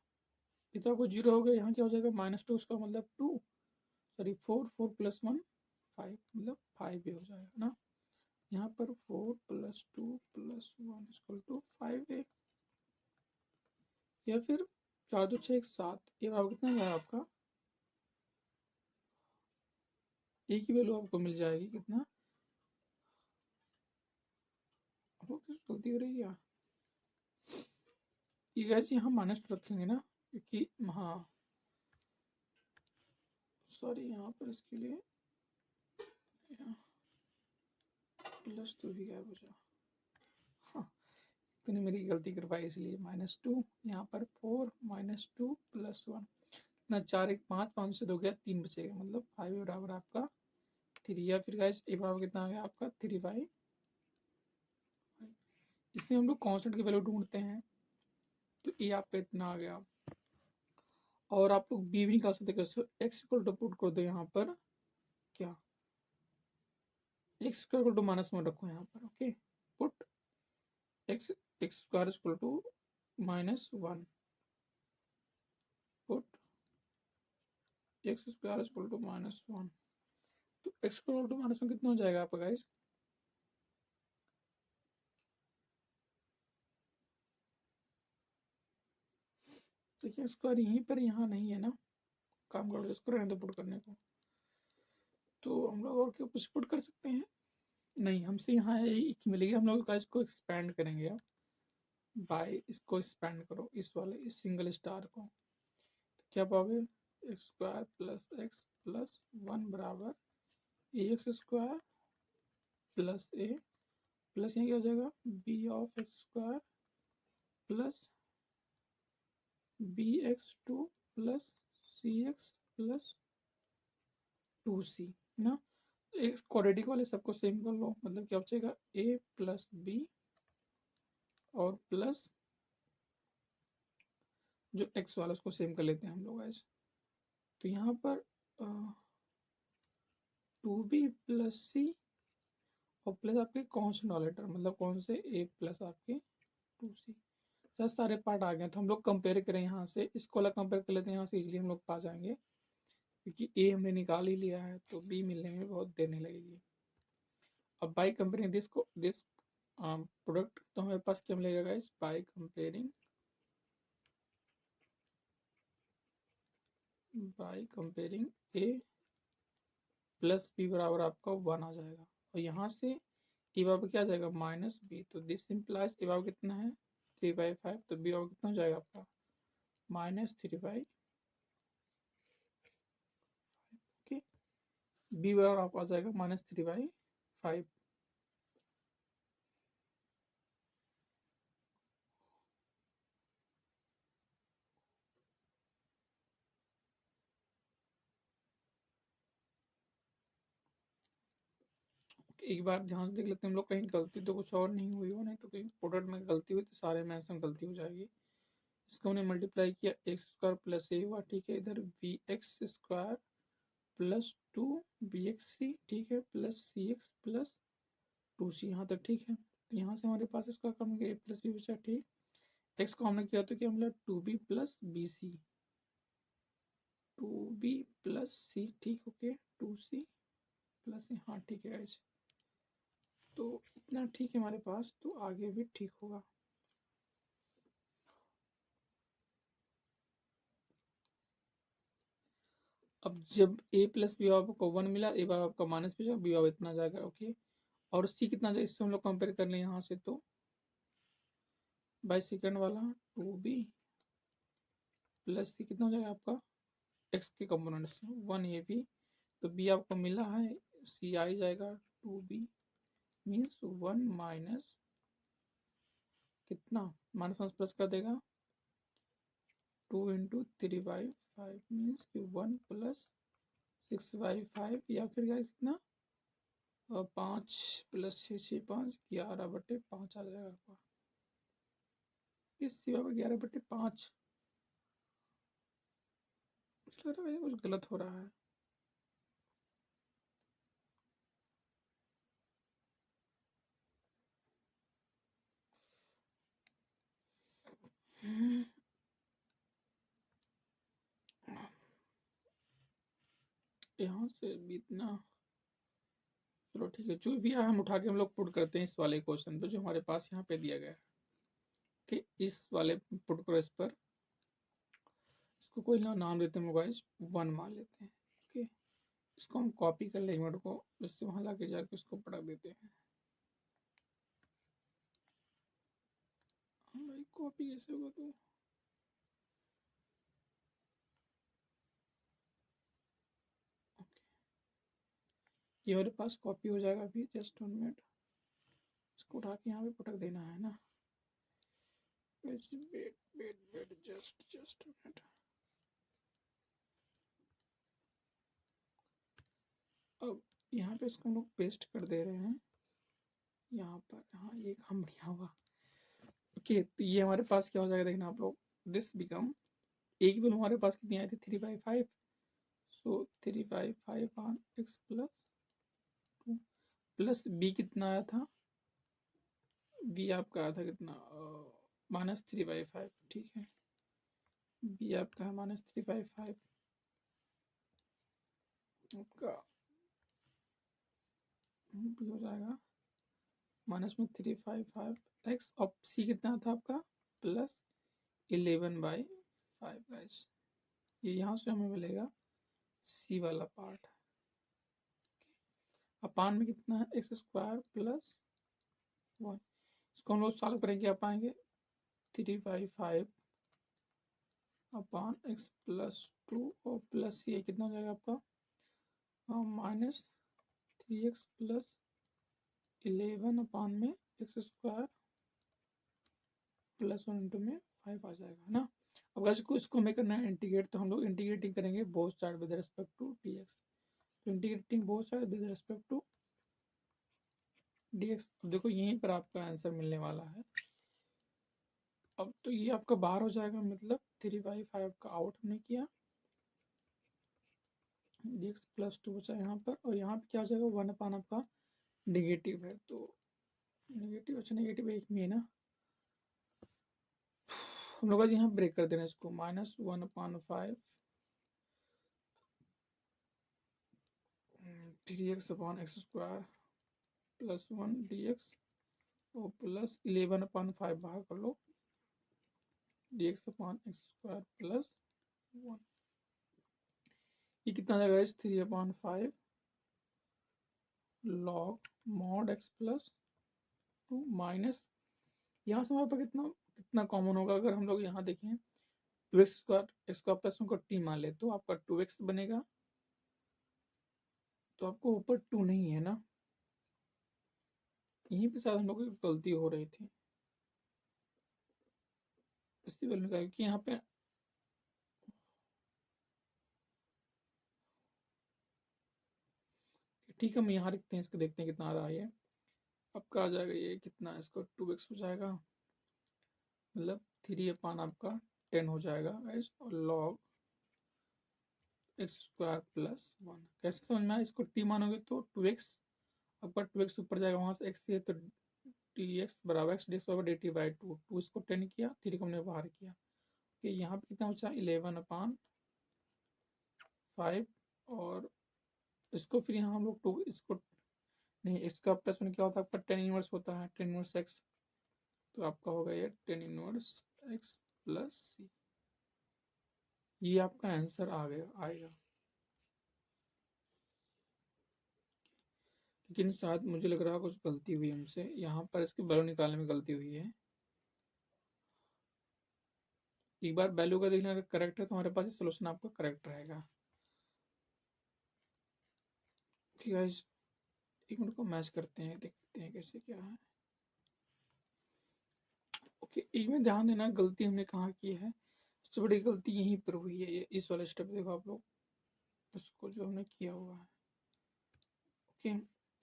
ये तो आपको 0 हो गया, यहाँ क्या हो जाएगा -2, उसका मतलब 2, सॉरी 4, 4 + 1 5, मतलब 5 भी हो जाएगा ना, यहाँ पर 4 + 2 + 1 = 5a, या फिर 4 2 6 7, ये बराबर कितना है आपका, ए की वैल्यू आपको मिल जाएगी कितना, आपको कुछ गलती हो रही है, ये गैस यहाँ -2 रखेंगे ना, क्योंकि हाँ सॉरी यहाँ पर इसके लिए +2 भी गायब हो जाए, हाँ तूने मेरी गलती करवाई, इसलिए -2, यहाँ पर 4 -2 + 1 ना, 4 1 5, 5 से 2 गया 3 बचेगा, मतलब 5 बराबर आपका 3, या फिर गाइस ए बराबर कितना आ गया आपका 3/5। इससे हम लोग कांस्टेंट की वैल्यू ढूंढते हैं, तो ए आपका इतना आ गया, और आप लोग बी भी निकाल सकते, कैसे, एक्स इक्वल टू पुट कर दो यहाँ पर क्या, एक्स स्क्वायर इक्वल टू -1 रखो यहाँ पर, okay, put x x square equal to -1, put x square equal to -1, तो एक्स इक्वल टू -1 कितना हो जाएगा आपका गाइस, देखिए स्क्वायर यहीं पर, यहाँ नहीं है ना, काम करो इसको, रहने दो पुट करने को, तो हम लोग और क्या कुछ पुट कर सकते हैं, नहीं हमसे यहाँ एक मिलेगी, हम लोग का इसको एक्सपेंड करेंगे अब, बाय इसको एक्सपेंड करो, इस वाले इस सिंगल स्टार को, तो क्या पाओगे, x square plus x plus 1 बराबर a x square plus a, plus यहाँ क्या हो जाएगा, b of x square plus b x 2 plus c x plus 2c ना, एक क्वाड्रेटिक वाले सबको सेम कर लो, मतलब क्या बचेगा, a प्लस बी और प्लस जो x वाला उसको सेम कर लेते हैं हम लोग ऐसे, तो यहाँ पर 2b प्लस सी और प्लस आपके कांस्टेंट वाले टर्म, मतलब कौन से, a प्लस आपके 2c, सर सारे पार्ट आ गए, तो हम लोग कंपेयर करें यहाँ से, इसको वाला कंपेयर कर लेते हैं यहाँ से, इजीली हम लोग पा जाएंगे, क्योंकि a हमने निकाल ही लिया है, तो b मिलने में बहुत देर नहीं लगेगी। अब बाई कंपेयरिंग दिस प्रोडक्ट, तो हमारे पास क्या मिलेगा guys, by comparing a plus b बराबर आपका 1 आ जाएगा, और यहाँ से ए बराबर क्या आ जाएगा -b, तो दिस इम्प्लाइज ए बराबर कितना है 3/5, तो बी बराबर कितना हो जाएगा आपका -3/5, ओके, बी बराबर आपको आ जाएगा -3/5। एक बार ध्यान से देख लेते हैं हम लोग, कहीं गलती तो कुछ और नहीं हुई हो, नहीं तो कहीं प्रोडक्ट में गलती हुई तो सारे मैथ्स में गलती हो जाएगी। इसको हमने मल्टीप्लाई किया, एक्स स्क्वायर प्लस ए हुआ, ठीक है, इधर B x square plus 2 B x C, ठीक है, plus c x plus 2c, यहाँ तक ठीक है, तो यहाँ से हमारे पास इसका कम ए प्लस बी बचा, ठीक, एक्स को हमने किया तो क्या मिला 2b plus B C, 2b plus C, ठीक, ओके, 2c प्लस सी, हाँ ठीक है गाइस। तो इतना ठीक है हमारे पास, तो आगे भी ठीक होगा। अब जब a प्लस बी आपको 1 मिला, ए आपका माइनस बी बी इतना जाएगा, ओके। और सी कितना जाएगा, इससे हम लोग कंपेयर कर लें यहाँ से, तो बाई सेकेंड वाला 2b प्लस सी कितना हो जाएगा आपका एक्स के कंपोनेंट से 1 ए बी, तो बी आपको मिला है, सी आ ही जाएगा 2b मीन्स 1 माइनस कितना, माइनस माइनस प्लस कर देगा 2 इंटू 3/5 मीन्स कि 1 प्लस 6/5, या फिर क्या कितना 5 प्लस 6 6 5 11/5 आ जाएगा आपका, इस सिवा 11/5। लग रहा है कुछ गलत हो रहा है। यहाँ से भी इतना, चलो ठीक है, जो भी है हम उठा के हम लोग पुट करते हैं इस वाले क्वेश्चन पे जो हमारे पास यहाँ पे दिया गया है, कि इस वाले पुट करो इस पर, इसको कोई नाम देते हैं गाइस, 1 मान लेते हैं, ओके। इसको हम कॉपी कर लेंगे वर्ड को, इससे वहां लाके जाके इसको पटक देते हैं। हाँ भाई, कॉपी कैसे होगा तो, ये मेरे पास कॉपी हो जाएगा अभी, जस्ट 1 मिनट, इसको उठा के यहाँ पे पटक देना है ना, wait wait wait, just minute. अब यहाँ पे इसको हम लोग पेस्ट कर दे रहे हैं यहाँ पर, हाँ ये काम बढ़िया हुआ, ओके। तो ये हमारे पास क्या हो जाएगा देखना आप लोग, दिस बिकम, एक वैल्यू हमारे पास कितनी आई थी 3/5, so 3/5 on x plus 2 plus b कितना आया था, बी आपका आया था कितना -3/5, ठीक है, बी आपका है -3/5 आपका, बी हो जाएगा माइनस में 3/5 एक्स, और सी कितना था आपका +11/5 गाइस, ये यहाँ से हमें मिलेगा सी वाला पार्ट, अपान में कितना है x² प्लस 1, इसको हम लोग सॉल्व करेंगे, क्या पाएंगे 3/5 अपान x प्लस 2 और प्लस ये कितना हो जाएगा आपका -3x प्लस 11 अपान में x² प्लस 1 इंटू में 5 आ जाएगा, है ना। अब अगर इसको हमें करना है इंटीग्रेट, तो हम लोग इंटीग्रेटिंग करेंगे both side with respect to dx, तो integrating both side with respect to dx, अब देखो यहीं पर आपका आंसर मिलने वाला है। अब तो ये आपका बाहर हो जाएगा, मतलब 3/5 का आउट हमने किया, dx प्लस 2 बचा यहाँ पर, और यहाँ पे क्या हो जाएगा 1 अपान आपका नेगेटिव है, तो नेगेटिव, अच्छा नेगेटिव एक में है ना, हम लोग आज यहाँ ब्रेक कर देना इसको, -1/5 3x upon x² plus 1 dx और प्लस 11/5 बाहर कर लो, dx अपॉन x² प्लस 1, ये कितना आ जाएगा 3/5 log mod x plus 2 minus, यहाँ से हमारे पास कितना कितना कॉमन होगा, अगर हम लोग यहाँ देखें 2x² प्लस 1 को t मान ले, तो आपका 2x बनेगा, तो आपको ऊपर 2 नहीं है ना, यहीं पे शायद हम लोग की गलती हो रही थी इसकी वैल्यू का, क्योंकि यहाँ पे ठीक है, हम यहाँ लिखते हैं, इसको देखते हैं कितना आ रहा है, ये आपका आ जाएगा, ये कितना, इसको 2x हो जाएगा, मतलब 3 अपान आपका 10 हो जाएगा गाइस, और लॉग x² प्लस 1, कैसे समझ में आया, इसको t मानोगे तो 2x, आपका 2x ऊपर जाएगा, वहां से x है तो डी एक्स बराबर एक्स डी एक्स बराबर d t by two, two इसको 10 किया, 3 को हमने बाहर किया। ओके, यहाँ पे कितना बचा 11/5, और इसको फिर यहाँ हम लोग टू इसको नहीं, इसका प्लस में क्या होता है आपका 10 इनवर्स होता है, 10 इनवर्स एक्स, तो आपका होगा ये 10 इनवर्स एक्स प्लस सी, ये आपका आंसर आ गया आएगा। लेकिन शायद मुझे लग रहा है कुछ गलती हुई हमसे, यहाँ पर इसकी वैल्यू निकालने में गलती हुई है। एक बार वैल्यू का देखना, अगर करेक्ट है तो हमारे पास सोल्यूशन आपका करेक्ट रहेगा। ठीक है, एक मिनट को मैच करते हैं, देखते हैं कैसे क्या है। ओके, एक में ध्यान देना, गलती हमने कहाँ की है, सबसे बड़ी गलती यहीं पर हुई है, ये इस वाले स्टेप देखो आप लोग, उसको जो हमने किया हुआ है। ओके,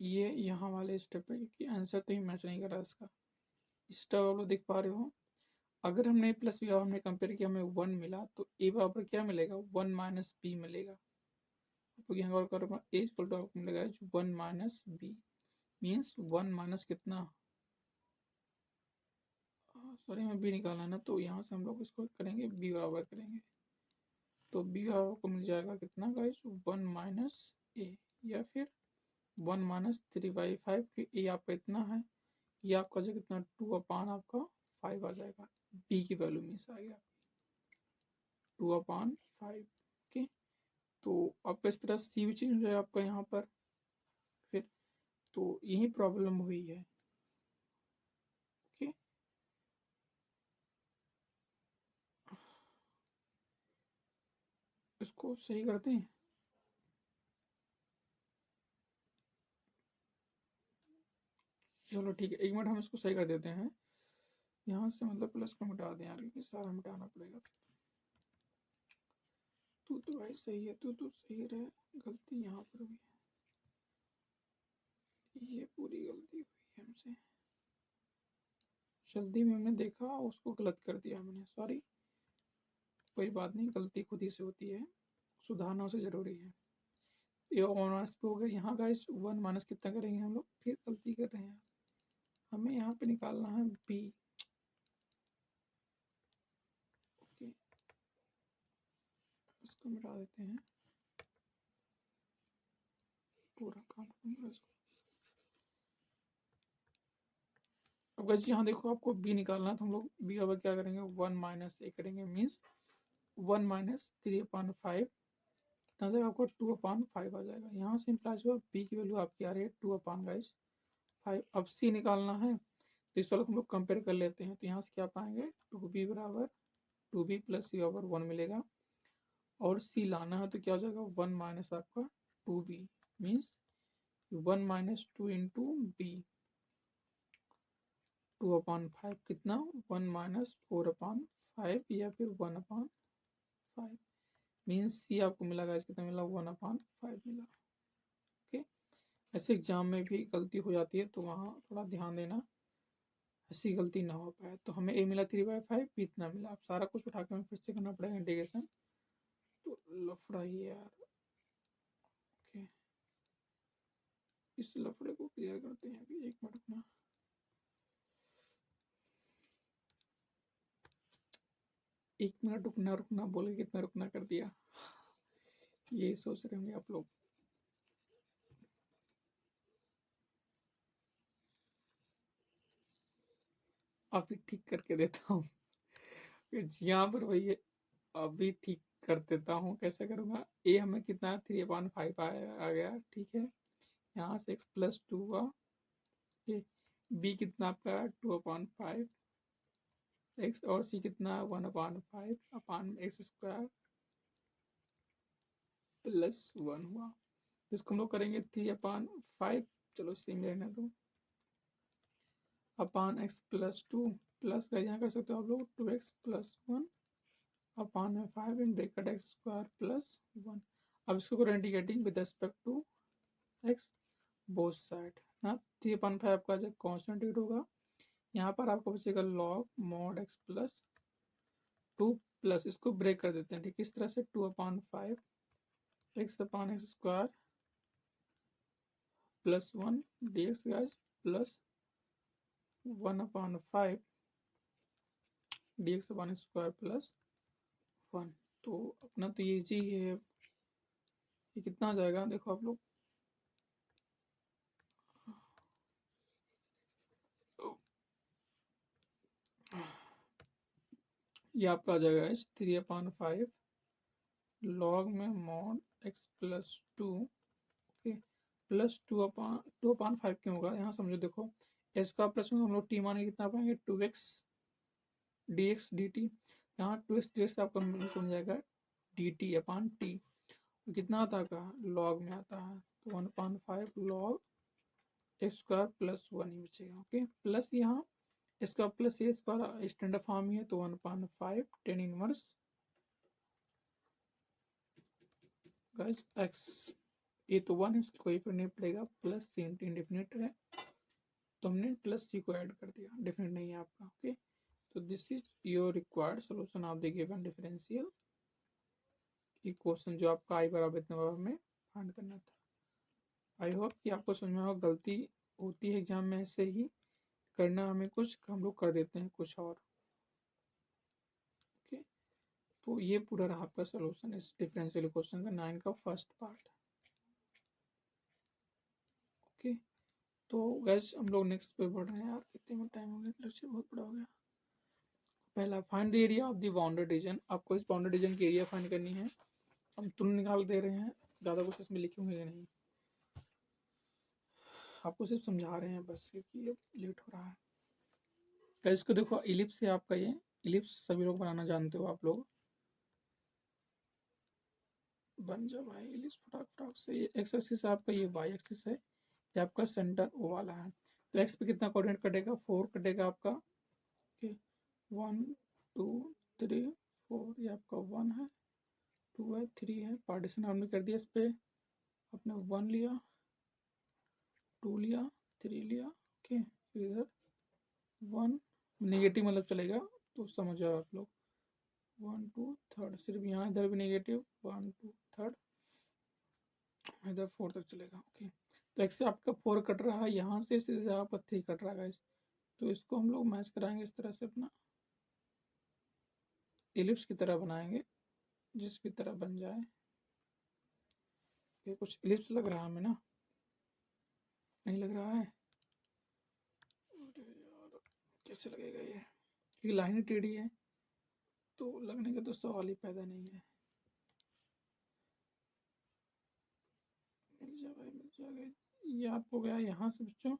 ये यहाँ वाले स्टेप है, क्योंकि आंसर तो ही मैच नहीं कर रहा इसका। स्टेप आप लोग देख पा रहे हो, अगर हमने प्लस बी हमने कंपेयर किया, हमें 1 मिला, तो ए बराबर क्या मिलेगा 1 माइनस बी मिलेगा। तो यहाँ पर ए इक्वल टू आपको मिलेगा 1 माइनस बी, मीन्स 1 माइनस कितना, सॉरी हमें बी निकालना है ना, तो यहाँ से हम लोग इसको करेंगे बी बराबर करेंगे, तो बी बराबर को मिल जाएगा कितना गाइस 1 माइनस ए, या फिर 1 माइनस 3/5, ए आपका इतना है, ये आपका जो कितना 2 अपान आपका 5 आ जाएगा, बी की वैल्यू मीन्स आ गया 2/5। ओके, तो आपका इस तरह सी भी चेंज हो जाए आपका यहाँ पर, फिर तो यही प्रॉब्लम हुई है। ओके, इसको सही करते हैं, चलो ठीक है, एक मिनट हम इसको सही कर देते हैं, यहाँ से मतलब प्लस को मिटा दें यार, क्योंकि सारा मिटाना पड़ेगा। तू तो भाई सही है, तू तो सही रहे, गलती यहाँ पर हुई है, ये पूरी गलती हुई है हमसे, जल्दी में हमने देखा उसको गलत कर दिया हमने, सॉरी, कोई बात नहीं, गलती खुद ही से होती है, सुधारना उसे जरूरी है। ये वन माइनस पे हो गया, यहाँ गाइस 1 माइनस कितना करेंगे हम लोग, फिर गलती कर रहे हैं, हमें यहाँ पे निकालना है बी। ओके, इसको मिटा देते हैं, पूरा काम करूंगा इसको। अब गाइस यहाँ देखो, आपको बी निकालना है, तो हम लोग बी बराबर क्या करेंगे 1 माइनस ए करेंगे, मीन्स 1 माइनस 3/5, कितना जाएगा आपको 2/5 आ जाएगा। यहाँ से इम्प्लाइज हुआ बी की वैल्यू आपकी आ रही है 2/5। अब सी निकालना है, तो इस वाले को हम लोग कंपेयर कर लेते हैं, तो यहाँ से क्या पाएंगे 2b बराबर 2b प्लस सी बराबर 1 मिलेगा, और सी लाना है तो क्या हो जाएगा 1 माइनस आपका 2b, means 1 minus 2 into B, 2/5 कितना 1 माइनस 4/5, या फिर 1/5, मीन्स सी आपको मिला गाइस कितना मिला 1/5 मिला। ओके, ऐसे एग्जाम में भी गलती हो जाती है, तो वहाँ थोड़ा ध्यान देना, ऐसी गलती ना हो पाए। तो हमें ए मिला 3/5, बी इतना मिला, अब सारा कुछ उठा के हमें फिर से करना पड़ेगा इंटीग्रेशन, तो लफड़ा ही है यार। ओके, इस लफड़े को क्लियर करते हैं अभी, एक मिनट अपना, एक मिनट रुकना रुकना बोले कितना रुकना कर दिया, ये सोच रहे होंगे आप लोग। अभी ठीक करके देता हूँ, यहाँ पर वही है, अभी ठीक कर देता हूँ, कैसे करूँगा, ए हमें कितना 3/5 आ गया, ठीक है, यहाँ से एक्स प्लस 2 हुआ, बी कितना आपका 2/5, एक्स और सी कितना 1/5 अपान एक्स स्क्वायर प्लस 1 हुआ, इसको हम लोग करेंगे 3/5, चलो सेम रहने दो, अपान एक्स प्लस 2 प्लस यहाँ कर सकते हो आप लोग 2x प्लस 1 अपान में 5 in bracket x square plus 1। अब इसको करो integrating with respect to x both side ना, 3/5 आपका जो कॉन्स्टेंट होगा, यहाँ पर आपको बचेगा log mod x plus 2 plus, इसको ब्रेक कर देते हैं, ठीक इस तरह से 2/5 x upon x square plus 1 dx guys plus 1/5 dx one square plus 1। तो अपना तो ये जी है, ये कितना आ जाएगा देखो आप लोग, ये आपका आ जाएगा 3/5 लॉग में mod x plus 2, okay, plus 2/5 क्यों होगा यहाँ समझो, देखो एस का प्लस में हम लोग टी माने कितना पाएंगे 2x dx dt, यहाँ 2x dx आपका बन जाएगा dt/t, कितना आता है लॉग में आता है, तो 1/5 लॉग एक्स स्क्वायर प्लस 1 ही बचेगा, ओके, प्लस यहाँ इसका प्लस ये स्क्वायर स्टैंडर्ड फॉर्म ही है, तो 1/5 tan इनवर्स गाइस x, ये तो 1 है, कोई पर नहीं पड़ेगा, प्लस सी इंडेफिनिट है तो हमने प्लस सी को ऐड कर दिया, डेफिनेट नहीं है आपका, ओके। तो this is your required solution of the given differential equation, जो आपका आई बराबर इतने बराबर में फाइंड करना था। आई होप कि आपको समझ में होगा, गलती होती है एग्जाम में ऐसे ही करना, हमें कुछ हम लोग कर देते हैं कुछ और, ओके। तो ये पूरा रहा आपका सॉल्यूशन इस डिफरेंशियल इक्वेशन का 9 का फर्स्ट पार्ट, ओके। तो गैस हम लोग नेक्स्ट पे बढ़ रहे हैं, यार कितने में टाइम हो गया, लेक्चर बहुत बड़ा हो गया। पहला find the area of the bounded reason, आपको इस बाउंडेड रीजन की एरिया फाइंड करनी है, हम तुरंत निकाल दे रहे हैं, ज़्यादा कुछ इसमें लिखे हुए नहीं, आपको सिर्फ समझा रहे हैं बस, क्योंकि अब लेट हो रहा है। तो इसको देखो, इलिप्स है आपका, ये इलिप्स सभी लोग बनाना जानते हो आप लोग, बन जाओ भाई इलिप्स फटाक फटाक से। ये एक्स एक्सिस आपका, ये वाई एक्सिस है, ये आपका सेंटर ओ वाला है, तो एक्स पे कितना कोऑर्डिनेट कटेगा 4 कटेगा आपका, ओके, 1 2 3 4, ये आपका 1 है 2 है 3 है, पार्टीशन हमने कर दिया, इस पे अपने 1 लिया 2 लिया 3 लिया, ओके, फिर इधर 1 नेगेटिव मतलब चलेगा, तो समझ जाओ आप लोग, 1 2 3, सिर्फ यहाँ इधर भी नेगेटिव 1 2 3, इधर 4 तक चलेगा, ओके। तो एक्स से आपका 4 कट रहा है, यहाँ से सीधे आपका 3 कट रहा है, तो इसको हम लोग मैच कराएंगे इस तरह से, अपना एलिप्स की तरह बनाएंगे, जिसकी तरह बन जाए, ये कुछ एलिप्स लग रहा है हमें ना, नहीं लग रहा है, यार कैसे लगेगा ये लाइन टेढ़ी है, तो लगने का तो सवाल ही पैदा नहीं है, मिल जाए भाई मिल जाएगा, ये आपको गया यहाँ से बच्चों,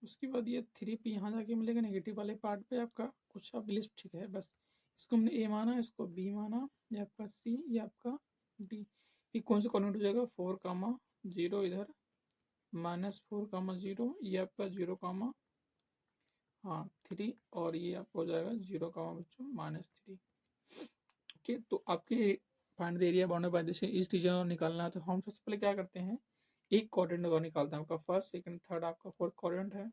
उसके बाद ये 3 पे यहाँ जाके मिलेगा नेगेटिव वाले पार्ट पे आपका, कुछ अब लिस्ट ठीक है, बस इसको हमने ए माना, इसको बी माना, ये आपका सी, ये आपका डी, ये कौन सा कॉर्डिनेट हो जाएगा 4,0 इधर -4,0, ये आपका 0, हाँ 3, और ये आपका हो जाएगा 0, बच्चों -3, ओके। तो आपके find the area bounded by this इस रीजन निकालना है, तो हम सबसे पहले क्या करते हैं, एक कोऑर्डिनेट और निकालते हैं, आपका फर्स्ट सेकंड थर्ड आपका फोर्थ कोऑर्डिनेट है,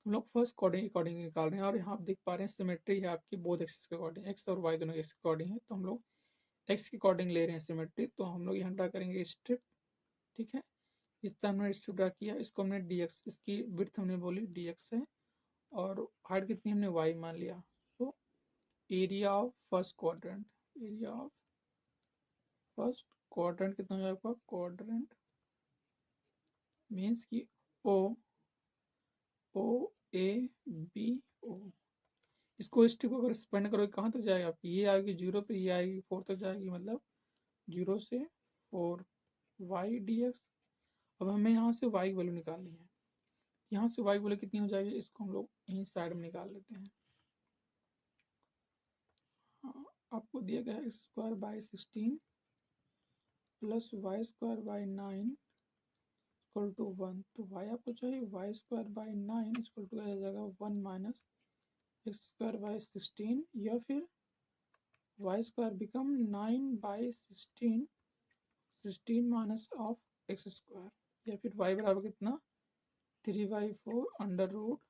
हम लोग फर्स्ट कोऑर्डिनेट अकॉर्डिंग निकाल रहे हैं, और यहाँ आप देख पा रहे हैं सिमेट्री है आपकी बोथ एक्सिस के अकॉर्डिंग, एक्स और वाई दोनों एक्स के अकॉर्डिंग है, तो हम लोग एक्स के अकॉर्डिंग ले रहे हैं सिमेट्री, तो हम लोग यहाँ ड्रा करेंगे स्ट्रिप, ठीक है, इस तरह हमने स्ट्रिप ड्रा किया, इसको हमने dx, इसकी विड्थ हमने बोली dx है, और हाइट कितनी हमने y मान लिया, तो area of first quadrant, area of first quadrant कितना हो जाएगा, क्वाड्रेंट मीन्स की ओ ओ ए बी ओ, इसको स्ट्रिप अगर स्पेंड करोगे कहाँ तक जाएगा आपकी, ये आएगी 0 पे, ये आएगी 4 तक जाएगी, मतलब 0 से 4 वाई dx। अब हमें यहाँ से y की वैल्यू निकालनी है, यहाँ से y की वैल्यू कितनी हो जाएगी, इसको हम लोग यहीं साइड में निकाल लेते हैं, हाँ, आपको दिया गया है x² / 16 plus y² / 9 equal to 1, तो y आपको चाहिए y² / 9 इक्वल टू आ जाएगा 1 माइनस x² / 16, या फिर y² become 9/16, 16 minus of x², या फिर y बराबर कितना 3/4 under root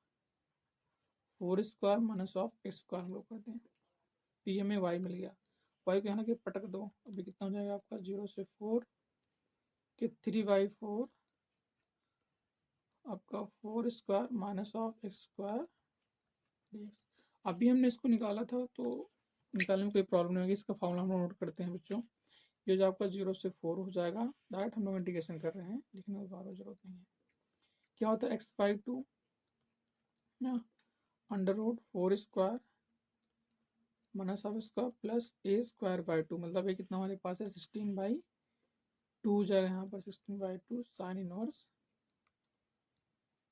4² minus of x² हम लोग करते हैं, तो ये हमें y मिल गया, y को यहाँ के पटक दो, अभी कितना हो जाएगा आपका 0 से 4 के 3/4 आपका 4 square minus of x square dx। अभी हमने इसको निकाला था तो निकालने में कोई प्रॉब्लम नहीं होगी। इसका फॉर्मूला हम नोट करते हैं बच्चों। ये जो आपका 0 से 4 हो जाएगा, डायरेक्ट हम लोग इंटीग्रेशन कर रहे हैं, लिखने की बार जरूरत नहीं है। क्या होता है x/2 ना, under root 4 square minus of square plus a square by 2, मतलब ये कितना हमारे पास है 16/2 हो जाएगा यहाँ पर 16/2 साइन इनवर्स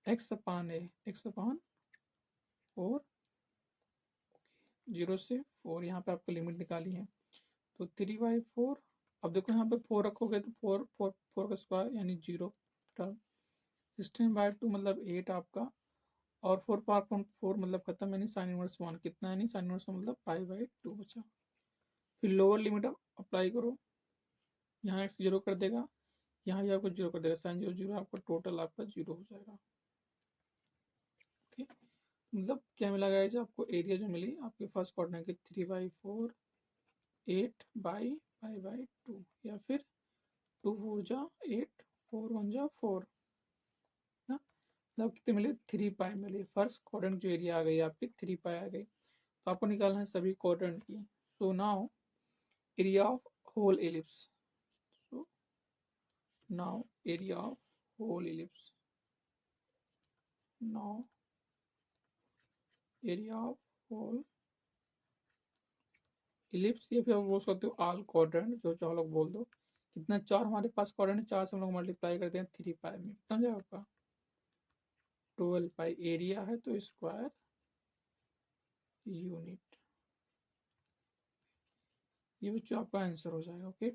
x/a, x/4, 0 से 4। यहाँ पे आपको लिमिट निकाली है तो 3/4। अब देखो यहाँ पे 4 रखोगे तो 4 का स्क्वायर यानी 0 टर्म, 16/2 मतलब 8 आपका, और 4/4 मतलब खत्म, यानी साइन इनवर्स 1 कितना, यानी साइन इनवर्स मतलब π/2 बचा। फिर लोअर लिमिट आप अप्लाई करो, यहाँ x 0 कर देगा, यहाँ भी आपको 0 कर देगा, साइन 0 0 आपका टोटल आपका 0 हो जाएगा। ओके, मतलब क्या मिला गाइस, आपको एरिया जो मिली आपके फर्स्ट क्वाड्रेंट की 3/4 8/π/2, या फिर 2 4 जा 8 4 1 जा 4 ना, मतलब कितने मिले 3π मिले। फर्स्ट क्वाड्रेंट जो एरिया आ गई आपकी 3π आ गई। तो आपको निकालना है सभी क्वाड्रेंट की। So now area of whole ellipse, so now area of whole ellipse, now area of whole ellipse, या फिर आप बोल सकते हो ऑल क्वाड्रेंट, जो चाहो लोग बोल दो। कितना, 4 हमारे पास क्वाड्रेंट है, 4 से हम लोग मल्टीप्लाई करते हैं 3π में, समझा आपका 12π एरिया है तो स्क्वायर यूनिट। ये बच्चों आपका आंसर हो जाएगा। ओके,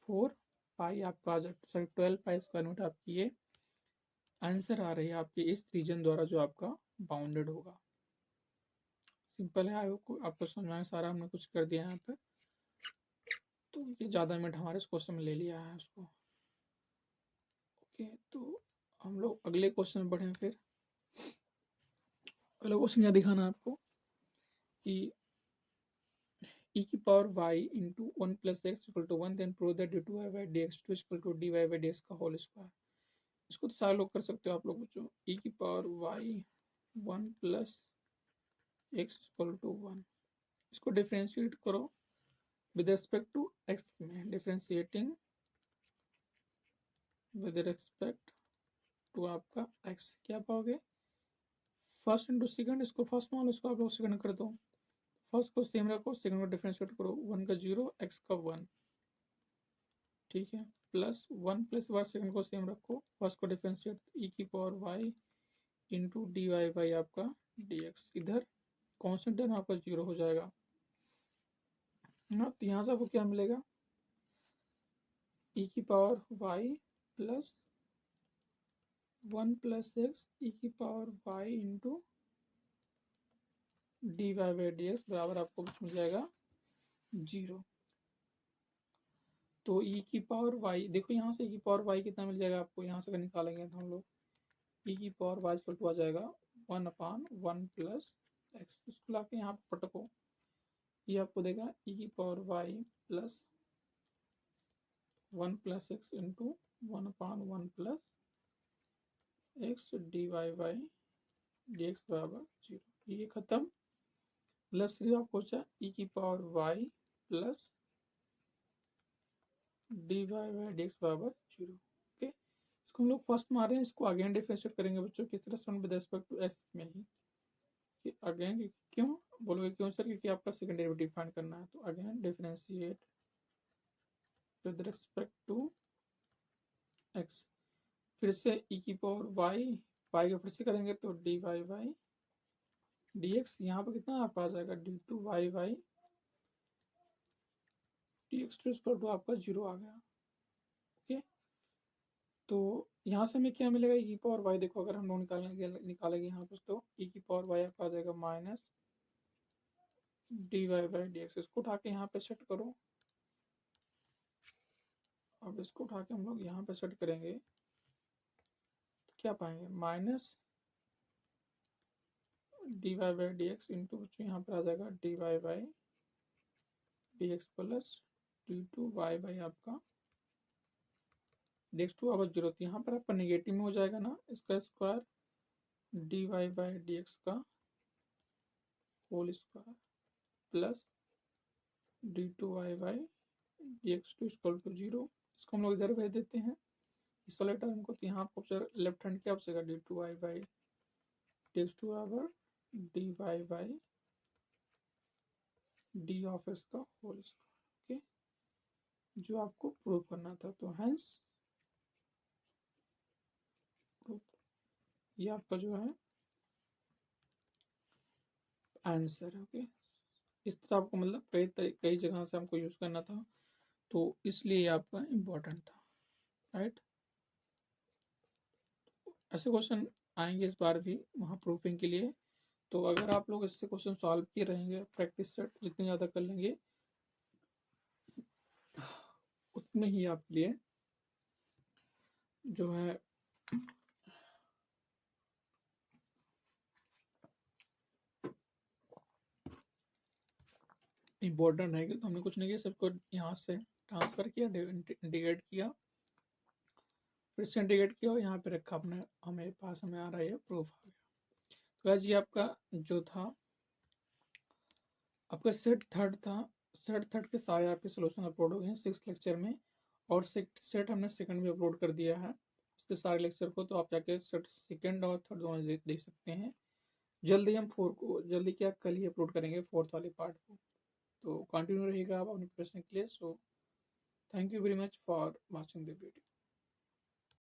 4π आपका आ जाए, सॉरी 12π स्क्वायर मीटर आपकी ये आंसर आ रही है आपके इस रीजन द्वारा जो आपका बाउंडेड होगा। सिंपल है, आपको समझ में सारा हमने कुछ कर दिया यहाँ पे। तो ये ज़्यादा मिनट हमारे इस क्वेश्चन में ले लिया है उसको। ओके, तो हम लोग अगले क्वेश्चन में बढ़े। फिर अगला क्वेश्चन क्या दिखाना है आपको कि e की power y into 1 plus x equal to 1, then prove that d2y/dx2 equal to dy/dx का होल स्क्वायर। इसको तो सारे लोग कर सकते हो आप लोग बच्चों। e की power y 1 plus x equal to 1, इसको डिफ्रेंशिएट करो विद रिस्पेक्ट टू x में, डिफ्रेंशिएटिंग विद रिस्पेक्ट टू आपका x, क्या पाओगे फर्स्ट इंटू सेकंड, इसको फर्स्ट मान लो, इसको आप लोग सेकंड कर दो। फर्स्ट को सेम रखो, सेकंड को डिफरेंशिएट करो, 1 का 0 x का 1, ठीक है, प्लस 1 प्लस बार सेकंड को सेम रखो, फर्स्ट को डिफरेंशिएट, e की power y into d y by आपका dx, इधर कॉन्स्टेंट टर्म आपका 0 हो जाएगा ना। तो यहाँ से आपको क्या मिलेगा, e की power y plus 1 plus x e की power y into d y by d x बराबर आपको कुछ मिल जाएगा 0। तो e की पावर y, देखो यहाँ से e की पावर y कितना मिल जाएगा आपको, यहाँ से अगर निकालेंगे तो हम लोग e की पावर y इक्वल टू आ जाएगा 1/1 प्लस एक्स, इसको लाके यहाँ पर पटको, ये आपको देगा e की power y plus 1 plus x into 1/1 plus x d y by d x बराबर 0। ये खत्म, मतलब सिर्फ आपको e की power y plus d y by d x बराबर 0। ओके, इसको हम लोग फर्स्ट मार रहे हैं, इसको अगेन डिफरेंशिएट करेंगे बच्चों, किस तरह से विद रिस्पेक्ट टू एस में ही अगेन। क्यों बोलोगे क्यों सर, क्योंकि आपका सेकंड डेरिवेटिव फाइंड करना है। तो again differentiate with respect to x, फिर से e की पावर y का फिर से करेंगे तो d y by d x, यहाँ पर कितना आप आ जाएगा d two y by d x two equal to आपका 0 आ गया। ओके, तो यहाँ से हमें क्या मिलेगा, e की पावर y, देखो अगर हम लोग निकालेंगे यहाँ पर तो e की पावर y आपका आ जाएगा minus d y by d x, इसको उठा के यहाँ पे सेट करो। अब इसको उठा के हम लोग यहाँ पे सेट करेंगे तो क्या पाएंगे, minus d y by d x into बच्चों यहाँ पर आ जाएगा d y by d x plus d two y by आपका dx2 आवर 0, तो यहाँ पर आपका नेगेटिव में हो जाएगा ना, इसका स्क्वायर dy बाई dx का whole square plus d2y by dx2 equal to 0। इसको हम लोग इधर भेज देते हैं इस वाले टर्म को, तो यहाँ आपको लेफ्ट हैंड क्या बचेगा, d2y बाई dx2 बराबर dy by d of s का होल स्क्वायर। ओके, जो आपको प्रूव करना था, तो हेंस ये आपका जो है आंसर है। ओके, इस तरह आपको मतलब कई जगह से हमको यूज करना था, तो इसलिए ये आपका इम्पोर्टेंट था, राइट। ऐसे क्वेश्चन आएंगे इस बार भी वहाँ प्रूफिंग के लिए, तो अगर आप लोग इससे क्वेश्चन सॉल्व किए रहेंगे, प्रैक्टिस सेट जितनी ज़्यादा कर लेंगे उतने ही आपके लिए जो है इम्पोर्टेंट रहेगी। तो हमने कुछ नहीं किया, सबको यहाँ से ट्रांसफर किया, इंटीग्रेट किया, फिर से इंटीग्रेट किया और यहाँ पे रखा अपने, हमें पास हमें आ रहा है प्रूफ आ गया। तो आज ये आपका जो था आपका सेट थर्ड था। सेट थर्ड के सारे आपके सोल्यूशन अपलोड हो गए हैं 6 लेक्चर में, और सेट हमने सेकंड में अपलोड कर दिया है उसके सारे लेक्चर को, तो आप जाके सेट सेकंड और थर्ड दोनों देख सकते हैं। जल्दी हम जल्दी क्या कल ही अपलोड करेंगे फोर्थ वाले पार्ट को, तो कंटिन्यू रहेगा आप अपनी प्रिपरेशन के लिए। So thank you very much for watching the video.